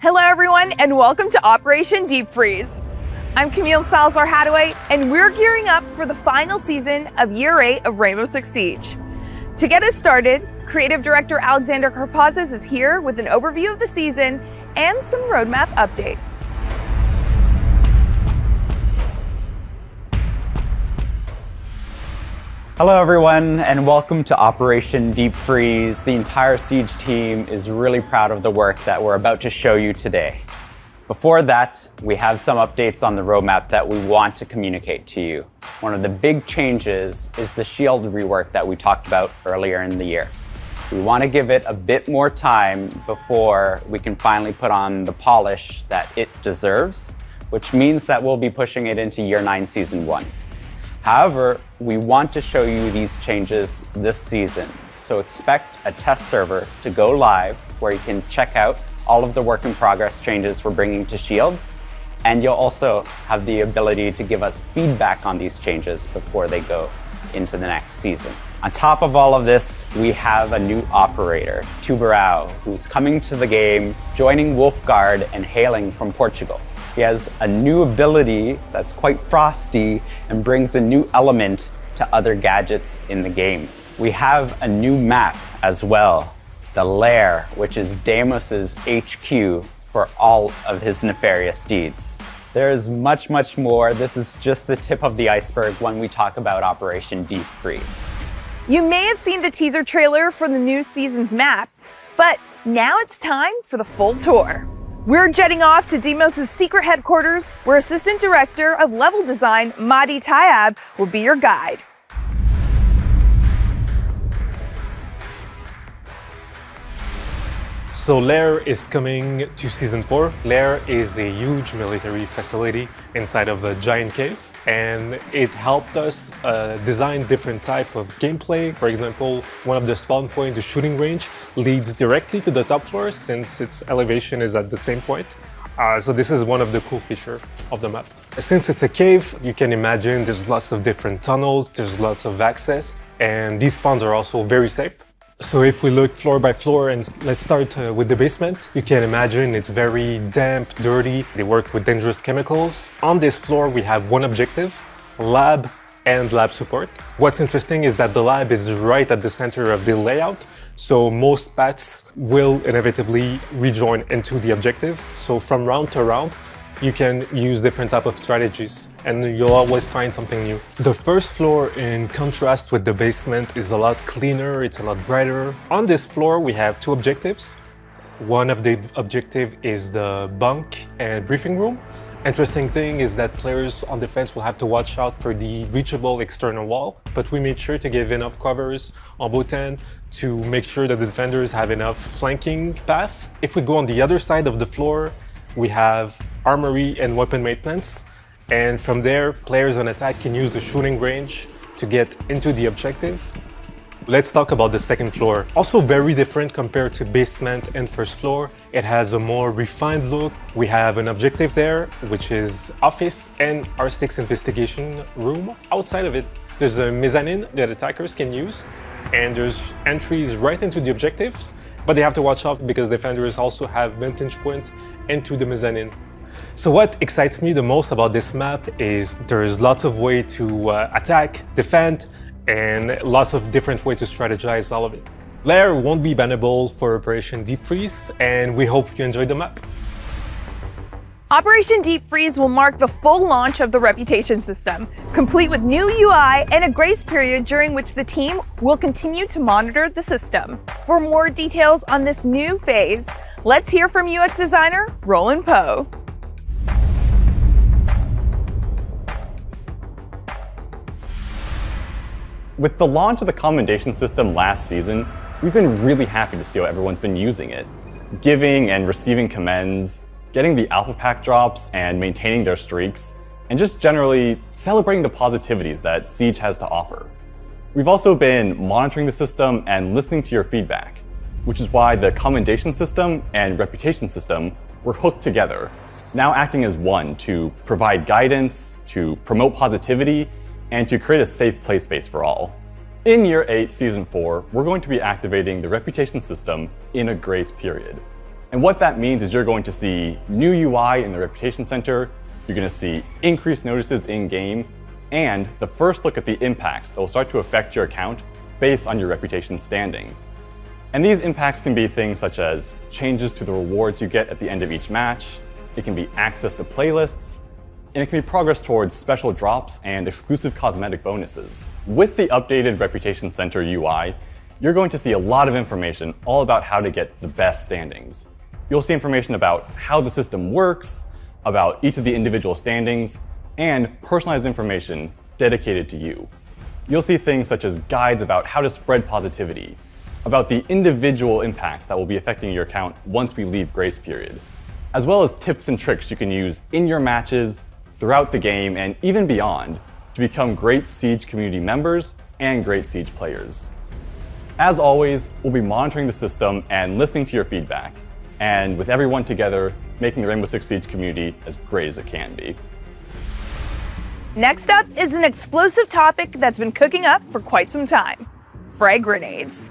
Hello everyone and welcome to Operation Deep Freeze. I'm Camille Salazar-Hadaway and we're gearing up for the final season of Year 8 of Rainbow Six Siege. To get us started, Creative Director Alexander Karpazis is here with an overview of the season and some roadmap updates. Hello everyone and welcome to Operation Deep Freeze. The entire Siege team is really proud of the work that we're about to show you today. Before that, we have some updates on the roadmap that we want to communicate to you. One of the big changes is the shield rework that we talked about earlier in the year. We want to give it a bit more time before we can finally put on the polish that it deserves, which means that we'll be pushing it into Year 9 Season 1. However, we want to show you these changes this season, so expect a test server to go live where you can check out all of the work in progress changes we're bringing to shields, and you'll also have the ability to give us feedback on these changes before they go into the next season. On top of all of this, we have a new operator, Tubarão, who's coming to the game, joining Wolfguard and hailing from Portugal. He has a new ability that's quite frosty and brings a new element to other gadgets in the game. We have a new map as well, the Lair, which is Deimos's HQ for all of his nefarious deeds. There's much, much more. This is just the tip of the iceberg when we talk about Operation Deep Freeze. You may have seen the teaser trailer for the new season's map, but now it's time for the full tour. We're jetting off to Deimos's secret headquarters, where Assistant Director of Level Design, Mahdi Tayab, will be your guide. So Lair is coming to Season 4. Lair is a huge military facility inside of a giant cave, and it helped us design different type of gameplay. For example, one of the spawn points, the shooting range, leads directly to the top floor since its elevation is at the same point. So this is one of the cool features of the map. Since it's a cave, you can imagine there's lots of different tunnels, there's lots of access, and these spawns are also very safe. So if we look floor by floor, and let's start with the basement, you can imagine it's very damp, dirty. They work with dangerous chemicals. On this floor, we have one objective, lab and lab support. What's interesting is that the lab is right at the center of the layout, so most paths will inevitably rejoin into the objective. So from round to round, you can use different type of strategies and you'll always find something new. The first floor, in contrast with the basement, is a lot cleaner, it's a lot brighter. On this floor, we have two objectives. One of the objective is the bunk and briefing room. Interesting thing is that players on defense will have to watch out for the reachable external wall, but we made sure to give enough covers on both ends to make sure that the defenders have enough flanking path. If we go on the other side of the floor, we have armory and weapon maintenance, and from there players on attack can use the shooting range to get into the objective. Let's talk about the second floor. Also very different compared to basement and first floor. It has a more refined look. We have an objective there, which is office and R6 investigation room. Outside of it, there's a mezzanine that attackers can use, and there's entries right into the objectives, but they have to watch out because defenders also have vantage point into the mezzanine. So what excites me the most about this map is there's lots of ways to attack, defend, and lots of different ways to strategize all of it. Lair won't be bannable for Operation Deep Freeze, and we hope you enjoyed the map. Operation Deep Freeze will mark the full launch of the Reputation system, complete with new UI and a grace period during which the team will continue to monitor the system. For more details on this new phase, let's hear from UX designer Roland Poe. With the launch of the commendation system last season, we've been really happy to see how everyone's been using it. Giving and receiving commends, getting the alpha pack drops and maintaining their streaks, and just generally celebrating the positivities that Siege has to offer. We've also been monitoring the system and listening to your feedback, which is why the commendation system and reputation system were hooked together, now acting as one to provide guidance, to promote positivity, and to create a safe play space for all. In Year 8, Season 4, we're going to be activating the reputation system in a grace period. And what that means is you're going to see new UI in the Reputation Center, you're going to see increased notices in-game, and the first look at the impacts that will start to affect your account based on your reputation standing. And these impacts can be things such as changes to the rewards you get at the end of each match, it can be access to playlists, and it can be progress towards special drops and exclusive cosmetic bonuses. With the updated Reputation Center UI, you're going to see a lot of information all about how to get the best standings. You'll see information about how the system works, about each of the individual standings, and personalized information dedicated to you. You'll see things such as guides about how to spread positivity, about the individual impacts that will be affecting your account once we leave grace period, as well as tips and tricks you can use in your matches, throughout the game, and even beyond to become great Siege community members and great Siege players. As always, we'll be monitoring the system and listening to your feedback, and with everyone together, making the Rainbow Six Siege community as great as it can be. Next up is an explosive topic that's been cooking up for quite some time: frag grenades.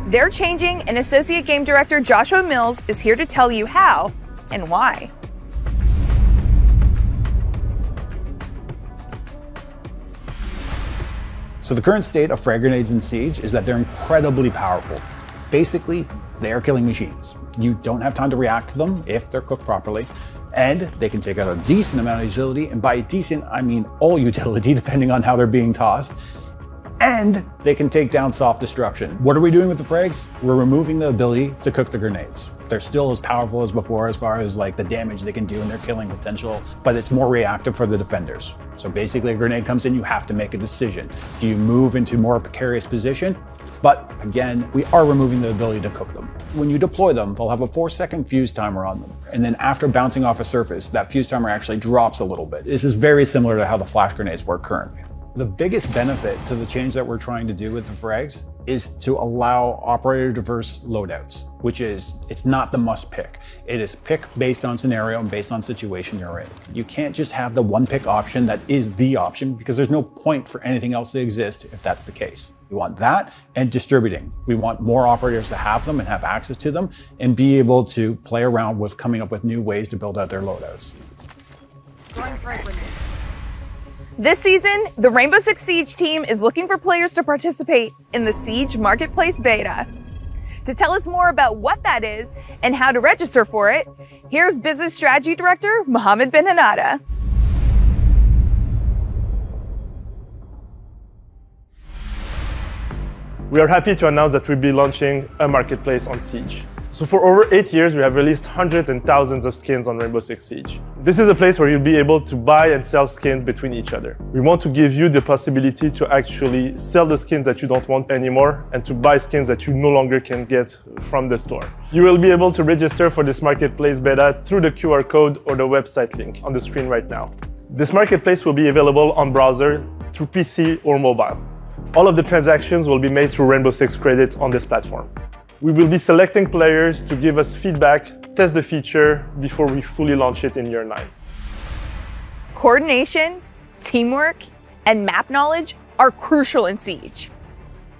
They're changing, and Associate Game Director Joshua Mills is here to tell you how and why. So the current state of frag grenades in Siege is that they're incredibly powerful. Basically, they are killing machines. You don't have time to react to them if they're cooked properly, and they can take out a decent amount of utility, and by decent, I mean all utility, depending on how they're being tossed, and they can take down soft destruction. What are we doing with the frags? We're removing the ability to cook the grenades. They're still as powerful as before as far as like the damage they can do and their killing potential, but it's more reactive for the defenders. So basically a grenade comes in, you have to make a decision. Do you move into more precarious position? But again, we are removing the ability to cook them. When you deploy them, they'll have a 4-second fuse timer on them. And then after bouncing off a surface, that fuse timer actually drops a little bit. This is very similar to how the flash grenades work currently. The biggest benefit to the change that we're trying to do with the frags is to allow operator diverse loadouts, which is, it's not the must pick. It is pick based on scenario and based on situation you're in. You can't just have the one pick option that is the option, because there's no point for anything else to exist if that's the case. We want that and distributing. We want more operators to have them and have access to them and be able to play around with coming up with new ways to build out their loadouts. This season, the Rainbow Six Siege team is looking for players to participate in the Siege Marketplace Beta. To tell us more about what that is and how to register for it, here's Business Strategy Director Mohammed Ben Hanada. We are happy to announce that we'll be launching a marketplace on Siege. So for over 8 years, we have released hundreds and thousands of skins on Rainbow Six Siege. This is a place where you'll be able to buy and sell skins between each other. We want to give you the possibility to actually sell the skins that you don't want anymore and to buy skins that you no longer can get from the store. You will be able to register for this marketplace beta through the QR code or the website link on the screen right now. This marketplace will be available on browser, through PC or mobile. All of the transactions will be made through Rainbow Six credits on this platform. We will be selecting players to give us feedback, test the feature before we fully launch it in year 9. Coordination, teamwork, and map knowledge are crucial in Siege.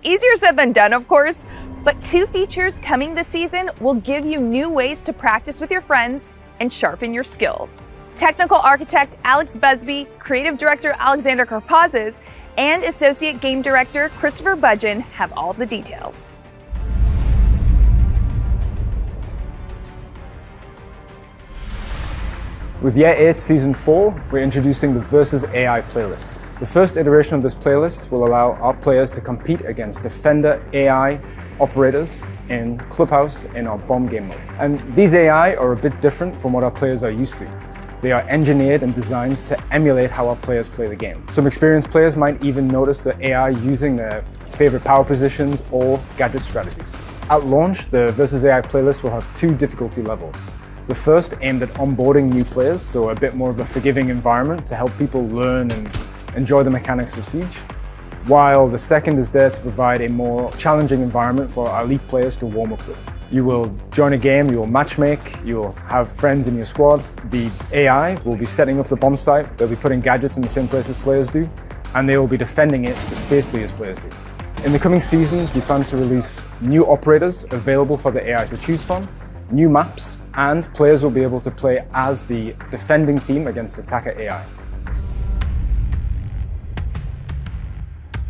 Easier said than done, of course, but 2 features coming this season will give you new ways to practice with your friends and sharpen your skills. Technical architect Alex Busby, creative director Alexander Karpazes, and associate game director Christopher Budgeon have all the details. With Year 8 Season 4, we're introducing the Versus AI playlist. The first iteration of this playlist will allow our players to compete against Defender AI operators in Clubhouse in our bomb game mode. And these AI are a bit different from what our players are used to. They are engineered and designed to emulate how our players play the game. Some experienced players might even notice the AI using their favorite power positions or gadget strategies. At launch, the Versus AI playlist will have 2 difficulty levels. The first aimed at onboarding new players, so a bit more of a forgiving environment to help people learn and enjoy the mechanics of Siege, while the second is there to provide a more challenging environment for our elite players to warm up with. You will join a game, you will matchmake, you will have friends in your squad. The AI will be setting up the bomb site, they'll be putting gadgets in the same place as players do, and they will be defending it as fiercely as players do. In the coming seasons, we plan to release new operators available for the AI to choose from, new maps, and players will be able to play as the defending team against attacker AI.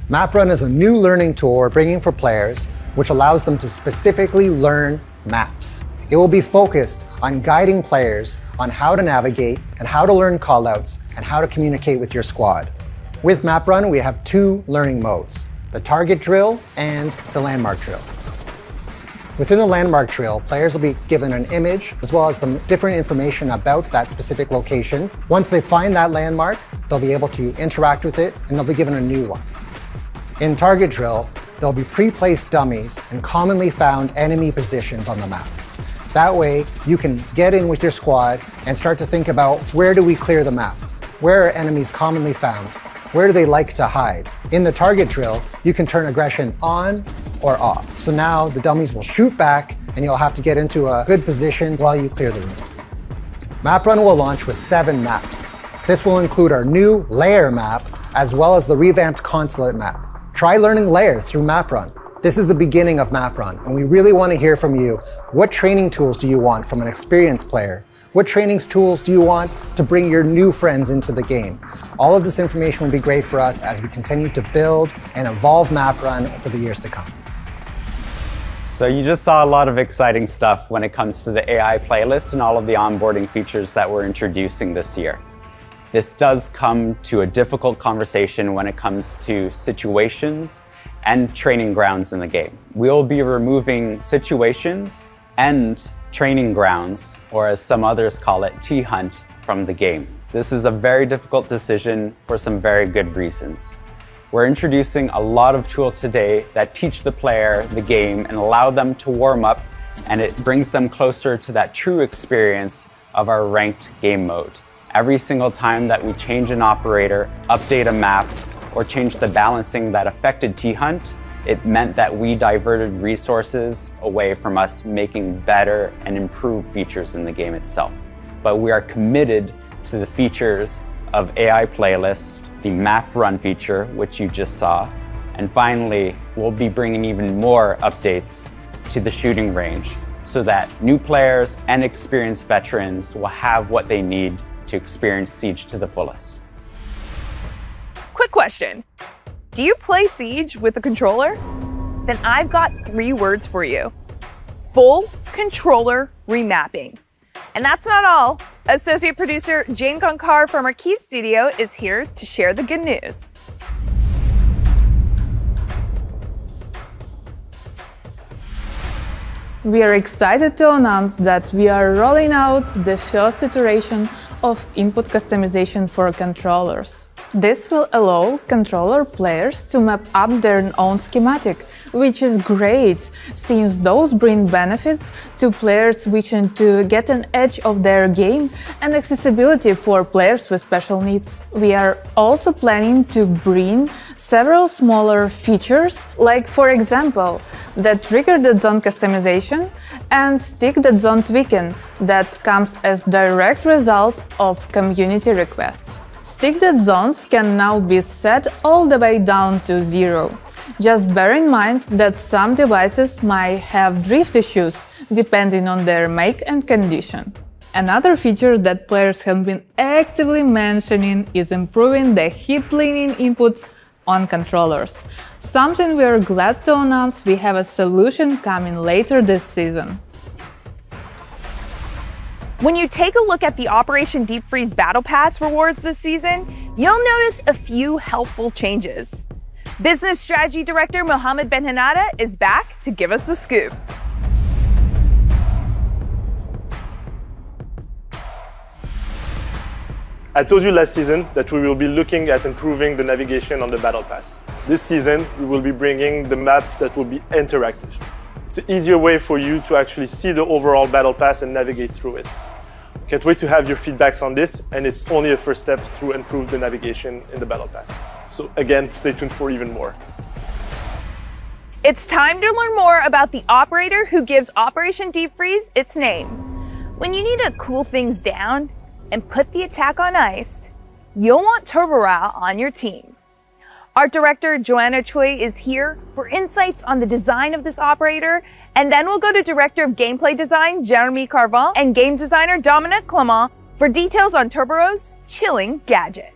MapRun is a new learning tool we're bringing for players, which allows them to specifically learn maps. It will be focused on guiding players on how to navigate and how to learn callouts and how to communicate with your squad. With MapRun, we have two learning modes, the target drill and the landmark drill. Within the landmark drill, players will be given an image as well as some different information about that specific location. Once they find that landmark, they'll be able to interact with it and they'll be given a new one. In target drill, there'll be pre-placed dummies and commonly found enemy positions on the map. That way, you can get in with your squad and start to think about where do we clear the map? Where are enemies commonly found? Where do they like to hide? In the target drill, you can turn aggression on or off. So now the dummies will shoot back and you'll have to get into a good position while you clear the room. MapRun will launch with 7 maps. This will include our new layer map as well as the revamped consulate map. Try learning layer through MapRun. This is the beginning of MapRun, and we really want to hear from you. What training tools do you want from an experienced player? What training tools do you want to bring your new friends into the game? All of this information will be great for us as we continue to build and evolve MapRun for the years to come. So you just saw a lot of exciting stuff when it comes to the AI playlist and all of the onboarding features that we're introducing this year. This does come to a difficult conversation when it comes to situations and training grounds in the game. We'll be removing situations and training grounds, or as some others call it, T-hunt, from the game. This is a very difficult decision for some very good reasons. We're introducing a lot of tools today that teach the player the game and allow them to warm up, and it brings them closer to that true experience of our ranked game mode. Every single time that we change an operator, update a map, or change the balancing that affected T-hunt, it meant that we diverted resources away from us making better and improved features in the game itself. But we are committed to the features of AI Playlist, the map run feature, which you just saw, and finally, we'll be bringing even more updates to the shooting range so that new players and experienced veterans will have what they need to experience Siege to the fullest. Quick question. Do you play Siege with a controller? Then I've got 3 words for you. Full controller remapping. And that's not all. Associate producer Jane Gonkar from our Kyiv studio is here to share the good news. We are excited to announce that we are rolling out the first iteration of input customization for controllers. This will allow controller players to map up their own schematic, which is great, since those bring benefits to players wishing to get an edge of their game and accessibility for players with special needs. We are also planning to bring several smaller features, like for example, the trigger.zone customization and stick.zone tweaking that comes as direct result of community requests. Stick.zones can now be set all the way down to 0. Just bear in mind that some devices might have drift issues depending on their make and condition. Another feature that players have been actively mentioning is improving the hip leaning input on controllers. Something we are glad to announce we have a solution coming later this season. When you take a look at the Operation Deep Freeze Battle Pass rewards this season, you'll notice a few helpful changes. Business Strategy Director Mohammed Ben-Hanada is back to give us the scoop. I told you last season that we will be looking at improving the navigation on the Battle Pass. This season, we will be bringing the map that will be interactive. It's an easier way for you to actually see the overall Battle Pass and navigate through it. Can't wait to have your feedbacks on this, and it's only a first step to improve the navigation in the Battle Pass. So again, stay tuned for even more. It's time to learn more about the operator who gives Operation Deep Freeze its name. When you need to cool things down and put the attack on ice, you'll want Tubarão on your team. Art director Joanna Choi is here for insights on the design of this operator, and then we'll go to director of gameplay design Jeremy Carval and game designer Dominic Clement for details on Tubaróu's chilling gadget.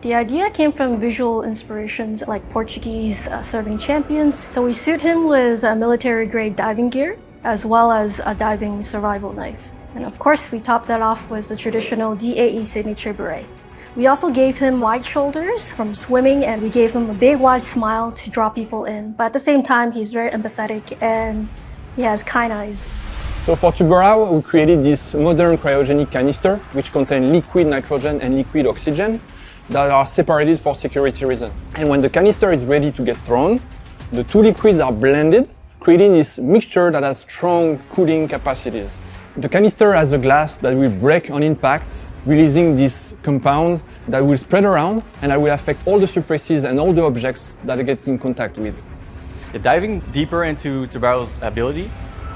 The idea came from visual inspirations like Portuguese serving champions. So we suit him with military-grade diving gear, as well as a diving survival knife. And of course, we topped that off with the traditional DAE signature beret. We also gave him wide shoulders from swimming, and we gave him a big wide smile to draw people in. But at the same time, he's very empathetic and he has kind eyes. So for Tubarão, we created this modern cryogenic canister, which contains liquid nitrogen and liquid oxygen that are separated for security reasons. And when the canister is ready to get thrown, the two liquids are blended, creating this mixture that has strong cooling capacities. The canister has a glass that will break on impact, releasing this compound that will spread around and that will affect all the surfaces and all the objects that it gets in contact with. Diving deeper into Tubaróu's ability,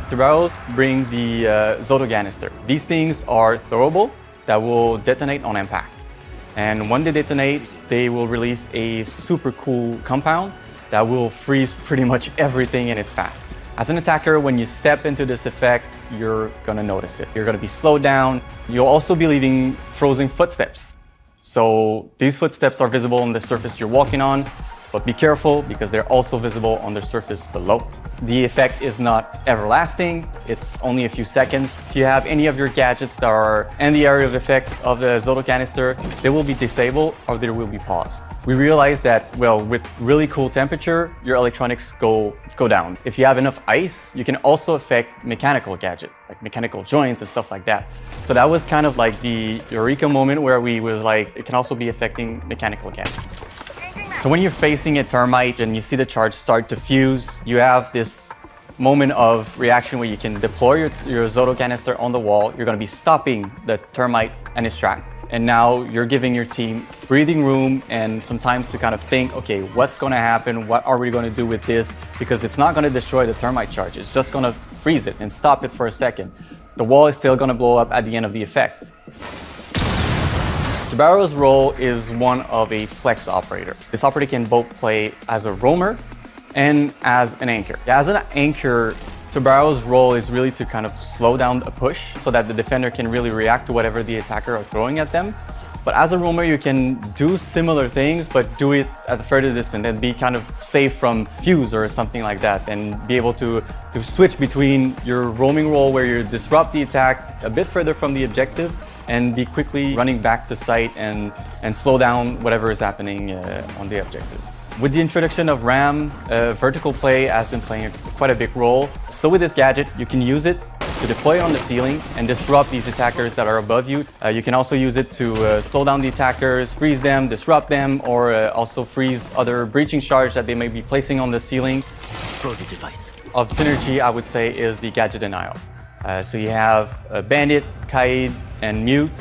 Tubarão bring the Zoto Canister. These things are throwable that will detonate on impact. And when they detonate, they will release a super cool compound that will freeze pretty much everything in its path. As an attacker, when you step into this effect, you're gonna notice it. You're gonna be slowed down. You'll also be leaving frozen footsteps. So these footsteps are visible on the surface you're walking on, but be careful because they're also visible on the surface below. The effect is not everlasting, it's only a few seconds. If you have any of your gadgets that are in the area of effect of the Zoto Canister, they will be disabled or they will be paused. We realized that, well, with really cool temperature, your electronics go down. If you have enough ice, you can also affect mechanical gadgets, like mechanical joints and stuff like that. So that was kind of like the eureka moment where we was like, it can also be affecting mechanical gadgets. So when you're facing a termite and you see the charge start to fuse, you have this moment of reaction where you can deploy your Zoto Canister on the wall. You're going to be stopping the termite and its track. And now you're giving your team breathing room and some time to kind of think, okay, what's going to happen? What are we going to do with this? Because it's not going to destroy the termite charge. It's just going to freeze it and stop it for a second. The wall is still going to blow up at the end of the effect. Tubaróu's role is one of a flex operator. This operator can both play as a roamer and as an anchor. As an anchor, Tubaróu's role is really to kind of slow down a push so that the defender can really react to whatever the attacker are throwing at them. But as a roamer, you can do similar things, but do it at a further distance and be kind of safe from fuse or something like that, and be able to switch between your roaming role where you disrupt the attack a bit further from the objective and be quickly running back to site and slow down whatever is happening on the objective. With the introduction of RAM, vertical play has been playing quite a big role. So with this gadget, you can use it to deploy on the ceiling and disrupt these attackers that are above you. You can also use it to slow down the attackers, freeze them, disrupt them, or also freeze other breaching charge that they may be placing on the ceiling. Frozen device. Of synergy, I would say, is the gadget denial. So you have Bandit, Kaid, and Mute.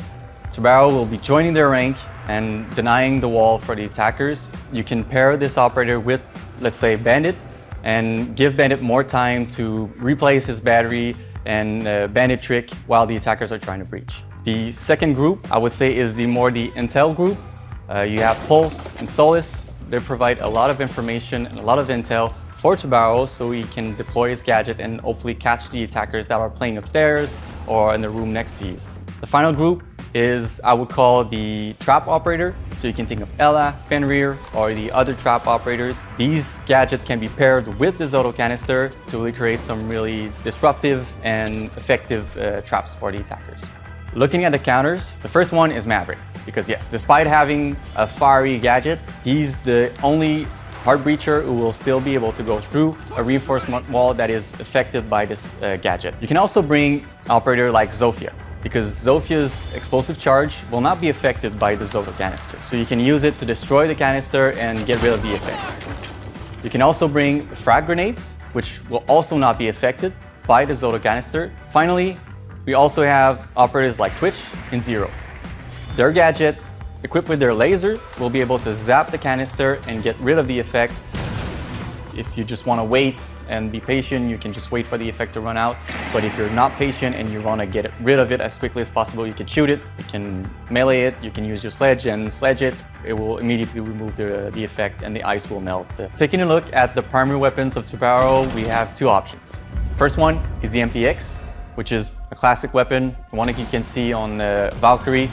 Tubarão will be joining their rank and denying the wall for the attackers. You can pair this operator with, let's say, Bandit, and give Bandit more time to replace his battery and Bandit trick while the attackers are trying to breach. The second group, I would say, is the intel group. You have Pulse and Solace. They provide a lot of information and a lot of intel for Tubarão so he can deploy his gadget and hopefully catch the attackers that are playing upstairs or in the room next to you. The final group is, I would call, the trap operator. So you can think of Ella, Fenrir, or the other trap operators. These gadgets can be paired with the Zoto Canister to really create some really disruptive and effective traps for the attackers. Looking at the counters, the first one is Maverick. Because yes, despite having a fiery gadget, he's the only Heart Breacher who will still be able to go through a reinforcement wall that is affected by this gadget. You can also bring an operator like Zofia, because Zofia's explosive charge will not be affected by the Zoto Canister. So you can use it to destroy the canister and get rid of the effect. You can also bring frag grenades, which will also not be affected by the Zoto Canister. Finally, we also have operators like Twitch and Zero. Their gadget, equipped with their laser, will be able to zap the canister and get rid of the effect. If you just want to wait and be patient, you can just wait for the effect to run out. But if you're not patient and you want to get rid of it as quickly as possible, you can shoot it, you can melee it, you can use your sledge and sledge it. It will immediately remove the effect and the ice will melt. Taking a look at the primary weapons of Tubarão, we have two options. First one is the MPX, which is a classic weapon, the one that you can see on Valkyrie.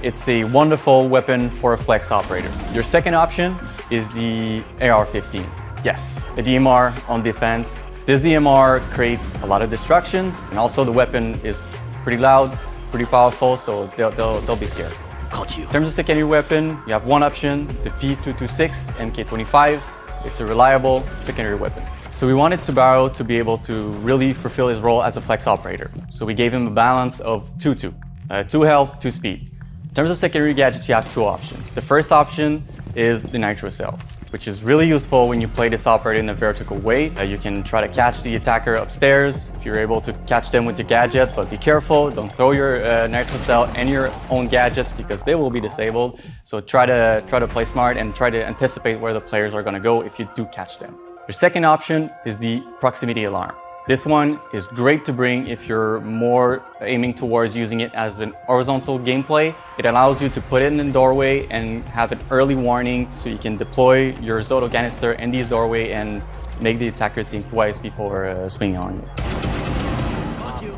It's a wonderful weapon for a flex operator. Your second option is the AR-15. Yes, a DMR on defense. This DMR creates a lot of distractions, and also the weapon is pretty loud, pretty powerful, so they'll be scared. Caught you. In terms of secondary weapon, you have one option, the P226 MK25. It's a reliable secondary weapon. So we wanted Tubarão to be able to really fulfill his role as a flex operator. So we gave him a balance of 2-2, 2 health, 2 speed. In terms of secondary gadgets, you have two options. The first option is the nitro cell, which is really useful when you play this operator in a vertical way. You can try to catch the attacker upstairs if you're able to catch them with your gadget, but be careful, don't throw your nitro cell and your own gadgets because they will be disabled. So try to play smart and try to anticipate where the players are gonna go if you do catch them. Your second option is the proximity alarm. This one is great to bring if you're more aiming towards using it as an horizontal gameplay. It allows you to put it in the doorway and have an early warning so you can deploy your Zoto Canister in this doorway and make the attacker think twice before swinging on you.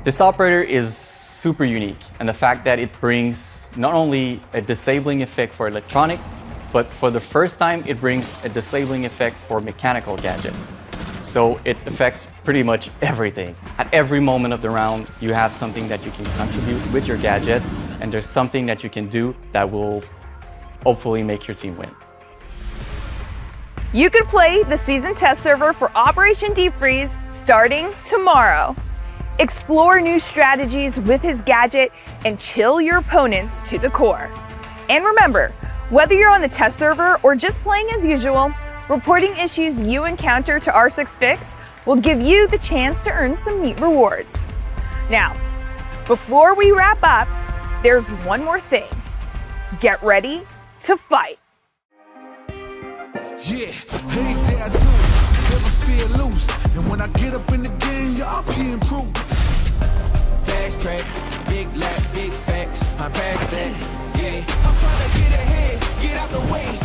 This operator is super unique, and the fact that it brings not only a disabling effect for electronic, but for the first time it brings a disabling effect for mechanical gadget. So it affects pretty much everything. At every moment of the round, you have something that you can contribute with your gadget, and there's something that you can do that will hopefully make your team win. You can play the season test server for Operation Deep Freeze starting tomorrow. Explore new strategies with his gadget and chill your opponents to the core. And remember, whether you're on the test server or just playing as usual, reporting issues you encounter to R6Fix will give you the chance to earn some neat rewards. Now, before we wrap up, there's one more thing. Get ready to fight. Yeah, hey there I do it, never feel loose. And when I get up in the game, y'all be improved. Fast track, big lap, big facts, I'm past that. Yeah, I'm trying to get ahead, get out the way.